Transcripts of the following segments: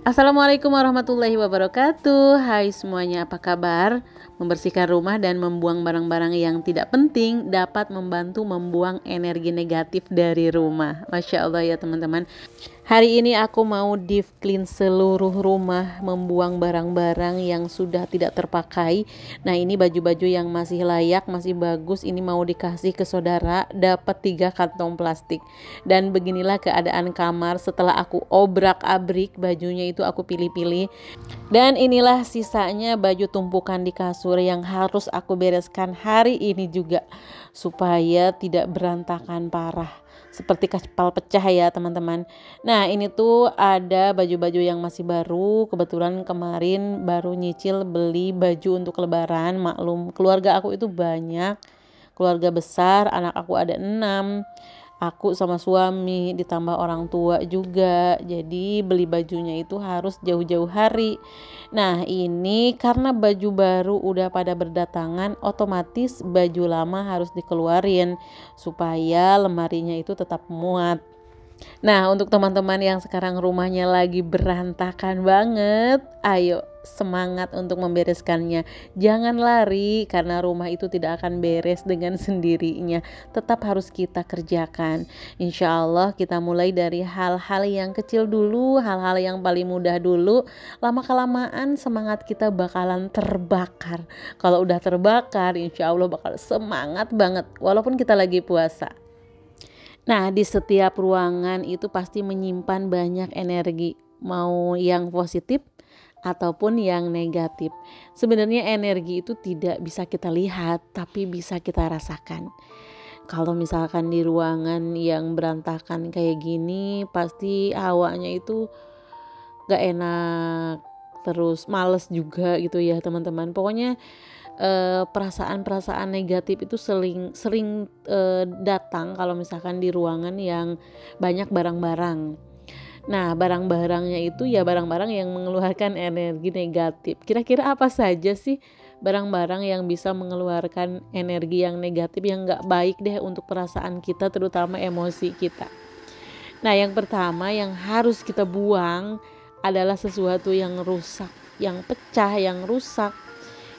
Assalamualaikum warahmatullahi wabarakatuh. Hai semuanya, apa kabar? Membersihkan rumah dan membuang barang-barang yang tidak penting dapat membantu membuang energi negatif dari rumah. Masya Allah ya teman-teman. Hari ini aku mau deep clean seluruh rumah, membuang barang-barang yang sudah tidak terpakai. Nah, ini baju-baju yang masih layak, masih bagus, ini mau dikasih ke saudara, dapat 3 kantong plastik. Dan beginilah keadaan kamar setelah aku obrak-abrik, bajunya itu aku pilih-pilih. Dan inilah sisanya baju tumpukan di kasur yang harus aku bereskan hari ini juga, supaya tidak berantakan parah seperti kaspal pecah ya teman-teman. Nah, ini tuh ada baju-baju yang masih baru. Kebetulan kemarin baru nyicil beli baju untuk lebaran. Maklum, keluarga aku itu banyak, keluarga besar, anak aku ada 6, aku sama suami ditambah orang tua juga, jadi beli bajunya itu harus jauh-jauh hari. Nah, ini karena baju baru udah pada berdatangan, otomatis baju lama harus dikeluarin supaya lemarinya itu tetap muat. Nah, untuk teman-teman yang sekarang rumahnya lagi berantakan banget, ayo semangat untuk membereskannya. Jangan lari karena rumah itu tidak akan beres dengan sendirinya. Tetap harus kita kerjakan. Insya Allah kita mulai dari hal-hal yang kecil dulu, hal-hal yang paling mudah dulu. Lama-kelamaan semangat kita bakalan terbakar. Kalau udah terbakar, insya Allah bakal semangat banget walaupun kita lagi puasa. Nah, di setiap ruangan itu pasti menyimpan banyak energi, mau yang positif ataupun yang negatif. Sebenarnya energi itu tidak bisa kita lihat, tapi bisa kita rasakan. Kalau misalkan di ruangan yang berantakan kayak gini, pasti hawanya itu gak enak, terus males juga gitu ya teman-teman. Pokoknya perasaan-perasaan negatif itu sering datang kalau misalkan di ruangan yang banyak barang-barang. Nah, barang-barangnya itu ya barang-barang yang mengeluarkan energi negatif. Kira-kira apa saja sih barang-barang yang bisa mengeluarkan energi yang negatif, yang gak baik deh untuk perasaan kita, terutama emosi kita. Nah, yang pertama yang harus kita buang adalah sesuatu yang rusak, yang pecah, yang rusak,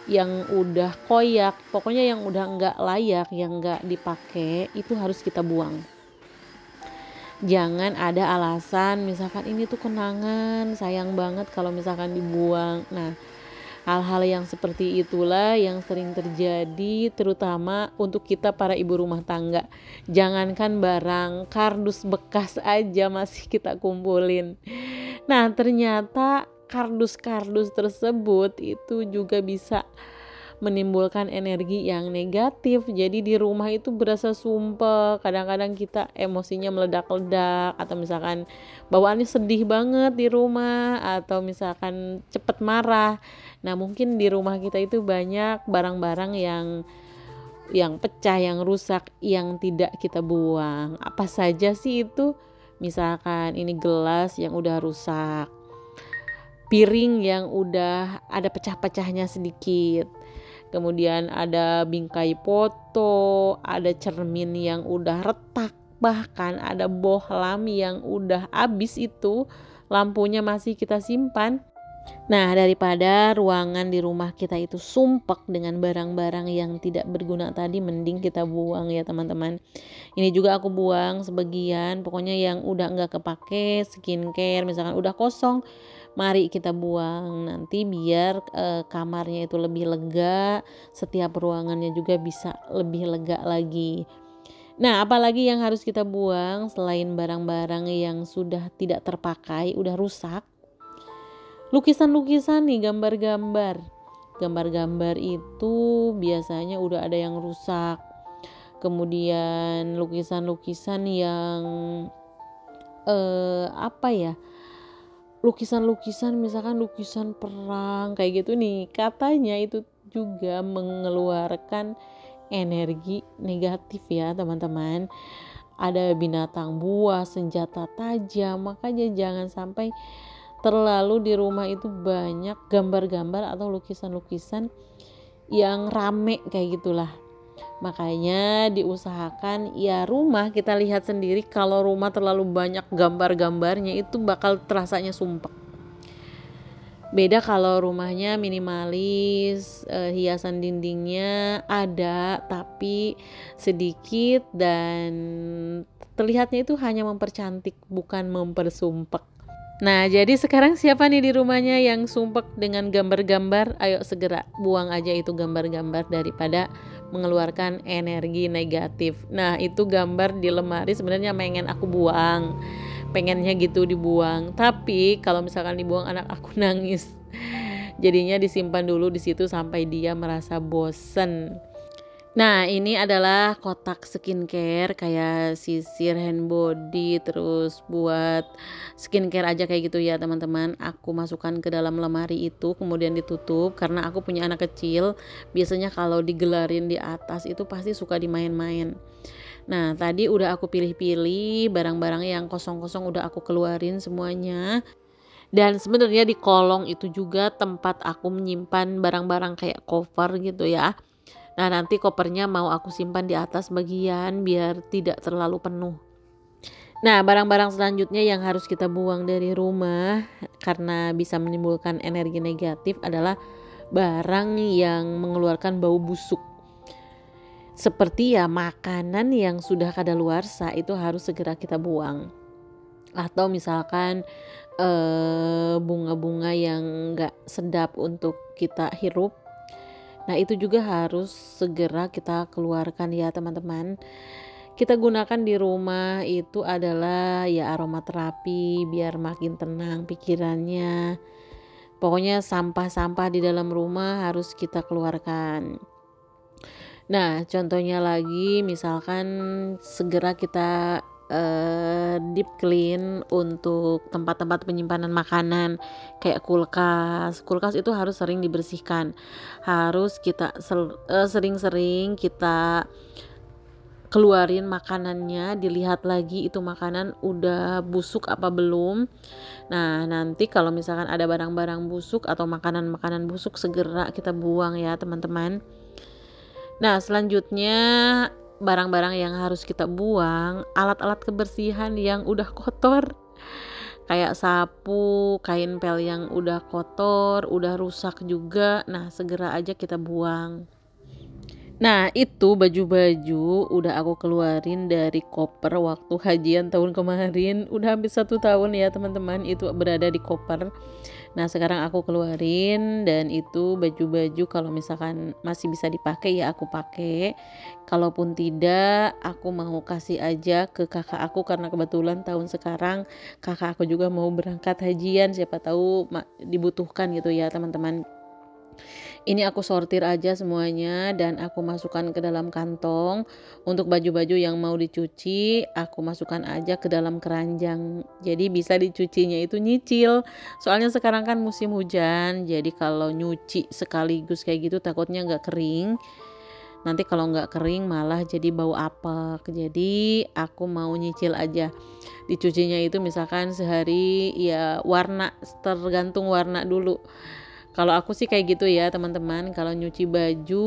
yang udah koyak, pokoknya yang udah nggak layak, yang nggak dipakai, itu harus kita buang. Jangan ada alasan misalkan ini tuh kenangan, sayang banget kalau misalkan dibuang. Nah, hal-hal yang seperti itulah yang sering terjadi, terutama untuk kita para ibu rumah tangga. Jangankan barang, kardus bekas aja masih kita kumpulin. Nah, ternyata kardus-kardus tersebut itu juga bisa menimbulkan energi yang negatif. Jadi di rumah itu berasa sumpah, kadang-kadang kita emosinya meledak-ledak, atau misalkan bawaannya sedih banget di rumah, atau misalkan cepet marah. Nah, mungkin di rumah kita itu banyak barang-barang yang pecah, yang rusak, yang tidak kita buang. Apa saja sih itu? Misalkan ini gelas yang udah rusak, piring yang udah ada pecah-pecahnya sedikit, kemudian ada bingkai foto, ada cermin yang udah retak, bahkan ada bohlam yang udah habis itu lampunya masih kita simpan. Nah, daripada ruangan di rumah kita itu sumpek dengan barang-barang yang tidak berguna tadi, mending kita buang ya teman-teman. Ini juga aku buang sebagian, pokoknya yang udah nggak kepake, skincare misalkan udah kosong, mari kita buang. Nanti biar kamarnya itu lebih lega, setiap ruangannya juga bisa lebih lega lagi. Nah, apalagi yang harus kita buang selain barang-barang yang sudah tidak terpakai, udah rusak? Lukisan-lukisan nih, gambar-gambar itu biasanya udah ada yang rusak. Kemudian lukisan-lukisan yang lukisan-lukisan misalkan lukisan perang kayak gitu nih, katanya itu juga mengeluarkan energi negatif ya teman-teman. Ada binatang buas, senjata tajam, makanya jangan sampai terlalu di rumah itu banyak gambar-gambar atau lukisan-lukisan yang rame kayak gitulah. Makanya diusahakan ya rumah kita lihat sendiri, kalau rumah terlalu banyak gambar-gambarnya itu bakal terasanya sumpek. Beda kalau rumahnya minimalis, hiasan dindingnya ada tapi sedikit dan terlihatnya itu hanya mempercantik bukan mempersumpek. Nah, jadi sekarang siapa nih di rumahnya yang sumpek dengan gambar-gambar? Ayo segera buang aja itu gambar-gambar daripada mengeluarkan energi negatif. Nah, itu gambar di lemari sebenarnya pengen aku buang. Pengennya gitu dibuang. Tapi kalau misalkan dibuang anak aku nangis. Jadinya disimpan dulu di situ sampai dia merasa bosen. Nah, ini adalah kotak skincare kayak sisir, hand body, terus buat skincare aja kayak gitu ya teman-teman. Aku masukkan ke dalam lemari itu kemudian ditutup karena aku punya anak kecil. Biasanya kalau digelarin di atas itu pasti suka dimain-main. Nah, tadi udah aku pilih-pilih barang-barang yang kosong-kosong udah aku keluarin semuanya. Dan sebenarnya di kolong itu juga tempat aku menyimpan barang-barang kayak cover gitu ya. Nah, nanti kopernya mau aku simpan di atas bagian biar tidak terlalu penuh. Nah, barang-barang selanjutnya yang harus kita buang dari rumah karena bisa menimbulkan energi negatif adalah barang yang mengeluarkan bau busuk. Seperti ya makanan yang sudah kadaluarsa itu harus segera kita buang. Atau misalkan bunga-bunga yang gak sedap untuk kita hirup. Nah, itu juga harus segera kita keluarkan ya teman-teman. Kita gunakan di rumah itu adalah ya aromaterapi biar makin tenang pikirannya. Pokoknya sampah-sampah di dalam rumah harus kita keluarkan. Nah, contohnya lagi misalkan segera kita deep clean untuk tempat-tempat penyimpanan makanan kayak kulkas itu harus sering dibersihkan, harus kita sering-sering kita keluarin makanannya, dilihat lagi itu makanan udah busuk apa belum. Nah, nanti kalau misalkan ada barang-barang busuk atau makanan-makanan busuk segera kita buang ya teman-teman. Nah, selanjutnya barang-barang yang harus kita buang, alat-alat kebersihan yang udah kotor kayak sapu, kain pel yang udah kotor, udah rusak juga. Nah, segera aja kita buang. Nah, itu baju-baju udah aku keluarin dari koper waktu hajian tahun kemarin. Udah hampir 1 tahun ya teman-teman itu berada di koper. Nah, sekarang aku keluarin dan itu baju-baju kalau misalkan masih bisa dipakai ya aku pakai. Kalaupun tidak, aku mau kasih aja ke kakak aku karena kebetulan tahun sekarang kakak aku juga mau berangkat hajian, siapa tahu dibutuhkan gitu ya teman-teman. Ini aku sortir aja semuanya dan aku masukkan ke dalam kantong. Untuk baju-baju yang mau dicuci, aku masukkan aja ke dalam keranjang. Jadi bisa dicucinya itu nyicil. Soalnya sekarang kan musim hujan, jadi kalau nyuci sekaligus kayak gitu takutnya nggak kering. Nanti kalau nggak kering malah jadi bau apek. Jadi aku mau nyicil aja. Dicucinya itu misalkan sehari ya warna, tergantung warna dulu. Kalau aku sih kayak gitu ya teman-teman. Kalau nyuci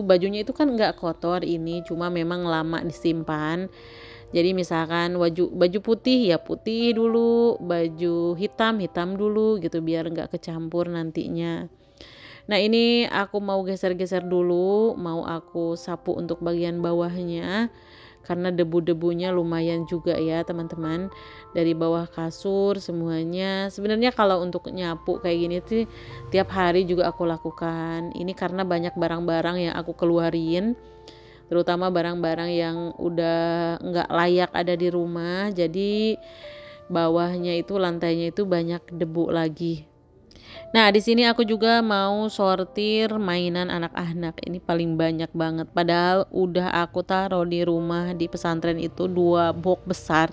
bajunya itu kan nggak kotor ini, cuma memang lama disimpan. Jadi misalkan baju putih ya putih dulu, baju hitam dulu gitu biar nggak kecampur nantinya. Nah, ini aku mau geser-geser dulu, mau aku sapu untuk bagian bawahnya karena debu-debunya lumayan juga ya teman-teman, dari bawah kasur semuanya. Sebenarnya kalau untuk nyapu kayak gini sih tiap hari juga aku lakukan. Ini karena banyak barang-barang yang aku keluarin, terutama barang-barang yang udah nggak layak ada di rumah, jadi bawahnya itu lantainya itu banyak debu lagi. Nah, di sini aku juga mau sortir mainan anak-anak. Ini paling banyak banget. Padahal udah aku taruh di rumah di pesantren itu 2 box besar.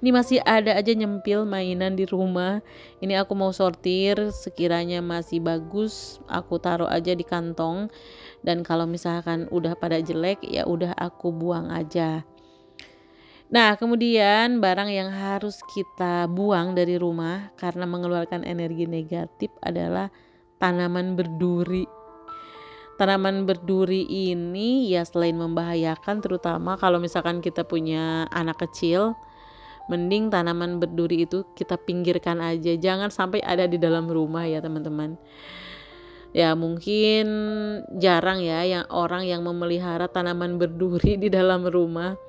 Ini masih ada aja nyempil mainan di rumah. Ini aku mau sortir, sekiranya masih bagus, aku taruh aja di kantong. Dan kalau misalkan udah pada jelek, ya udah aku buang aja. Nah, kemudian barang yang harus kita buang dari rumah karena mengeluarkan energi negatif adalah tanaman berduri. Tanaman berduri ini ya selain membahayakan, terutama kalau misalkan kita punya anak kecil, Mending tanaman berduri itu kita pinggirkan aja, jangan sampai ada di dalam rumah ya teman-teman. Ya mungkin jarang ya yang orang yang memelihara tanaman berduri di dalam rumah,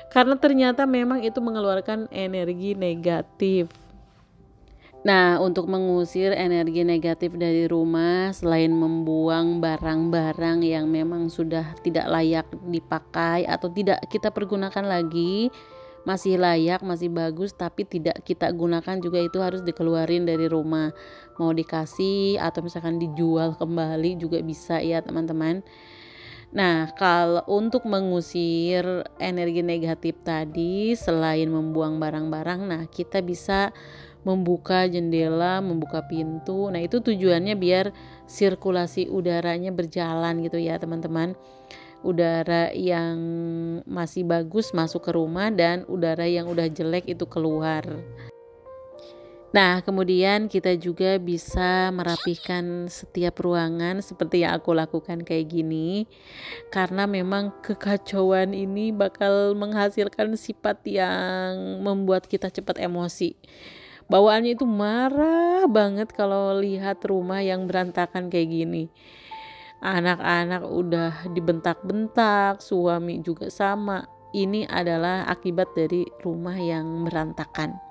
karena ternyata memang itu mengeluarkan energi negatif. Nah, untuk mengusir energi negatif dari rumah, selain membuang barang-barang yang memang sudah tidak layak dipakai atau tidak kita pergunakan lagi, masih layak, masih bagus tapi tidak kita gunakan juga, itu harus dikeluarin dari rumah. Mau dikasih atau misalkan dijual kembali juga bisa ya teman-teman. Nah, kalau untuk mengusir energi negatif tadi, selain membuang barang-barang, nah kita bisa membuka jendela, membuka pintu. Nah, itu tujuannya biar sirkulasi udaranya berjalan gitu ya, teman-teman. Udara yang masih bagus masuk ke rumah dan udara yang udah jelek itu keluar. Nah, kemudian kita juga bisa merapihkan setiap ruangan seperti yang aku lakukan kayak gini. Karena memang kekacauan ini bakal menghasilkan sifat yang membuat kita cepat emosi. Bawaannya itu marah banget kalau lihat rumah yang berantakan kayak gini. Anak-anak udah dibentak-bentak, suami juga sama. Ini adalah akibat dari rumah yang berantakan.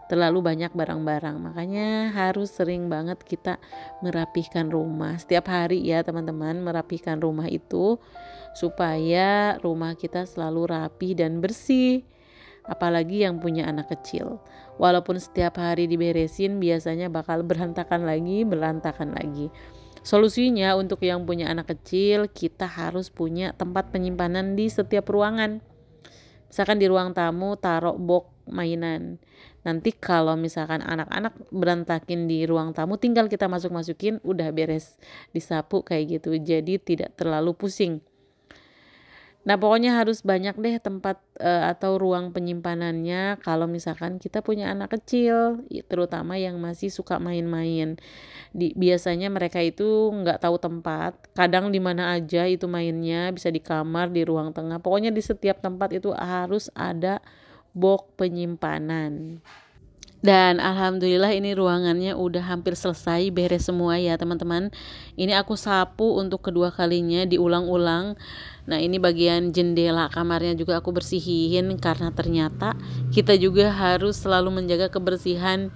Terlalu banyak barang-barang, makanya harus sering banget kita merapihkan rumah setiap hari ya teman-teman. Merapihkan rumah itu supaya rumah kita selalu rapi dan bersih, apalagi yang punya anak kecil. Walaupun setiap hari diberesin, biasanya bakal berantakan lagi. Solusinya untuk yang punya anak kecil, kita harus punya tempat penyimpanan di setiap ruangan. Misalkan di ruang tamu taruh box mainan. Nanti kalau misalkan anak-anak berantakin di ruang tamu, tinggal kita masukin, udah beres disapu kayak gitu. Jadi tidak terlalu pusing. Nah, pokoknya harus banyak deh tempat atau ruang penyimpanannya kalau misalkan kita punya anak kecil, terutama yang masih suka main-main. Biasanya mereka itu nggak tahu tempat, kadang di mana aja itu mainnya, bisa di kamar, di ruang tengah. Pokoknya di setiap tempat itu harus ada box penyimpanan. Dan alhamdulillah ini ruangannya udah hampir selesai, beres semua ya teman-teman. Ini aku sapu untuk kedua kalinya, diulang-ulang. Nah, ini bagian jendela kamarnya juga aku bersihin, karena ternyata kita juga harus selalu menjaga kebersihan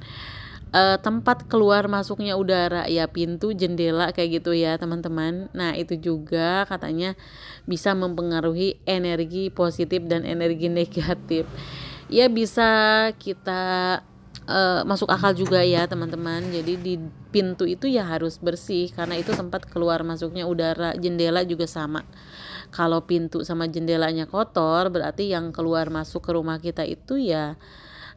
tempat keluar masuknya udara ya, pintu, jendela kayak gitu ya teman-teman. Nah, itu juga katanya bisa mempengaruhi energi positif dan energi negatif. Ya, bisa kita masuk akal juga ya teman-teman. Jadi di pintu itu ya harus bersih, karena itu tempat keluar masuknya udara. Jendela juga sama, kalau pintu sama jendelanya kotor, berarti yang keluar masuk ke rumah kita itu ya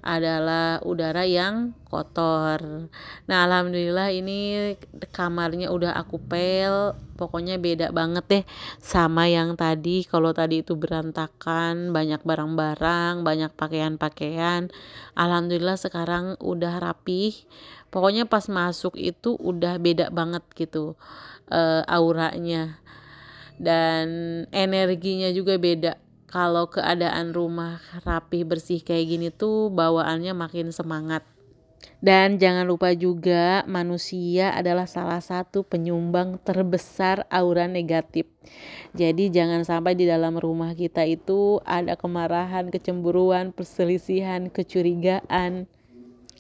adalah udara yang kotor. Nah, alhamdulillah ini kamarnya udah aku pel. Pokoknya beda banget deh sama yang tadi. Kalau tadi itu berantakan, banyak barang-barang, banyak pakaian-pakaian. Alhamdulillah sekarang udah rapih. Pokoknya pas masuk itu udah beda banget gitu auranya, dan energinya juga beda. Kalau keadaan rumah rapi bersih kayak gini tuh bawaannya makin semangat. Dan jangan lupa juga, manusia adalah salah satu penyumbang terbesar aura negatif. Jadi jangan sampai di dalam rumah kita itu ada kemarahan, kecemburuan, perselisihan, kecurigaan.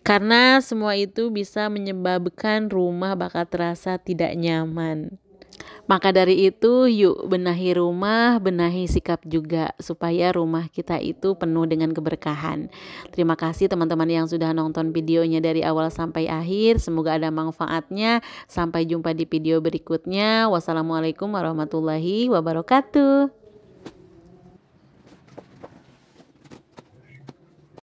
Karena semua itu bisa menyebabkan rumah bakal terasa tidak nyaman. Maka dari itu, yuk benahi rumah, benahi sikap juga, supaya rumah kita itu penuh dengan keberkahan. Terima kasih teman-teman yang sudah nonton videonya dari awal sampai akhir. Semoga ada manfaatnya. Sampai jumpa di video berikutnya. Wassalamualaikum warahmatullahi wabarakatuh.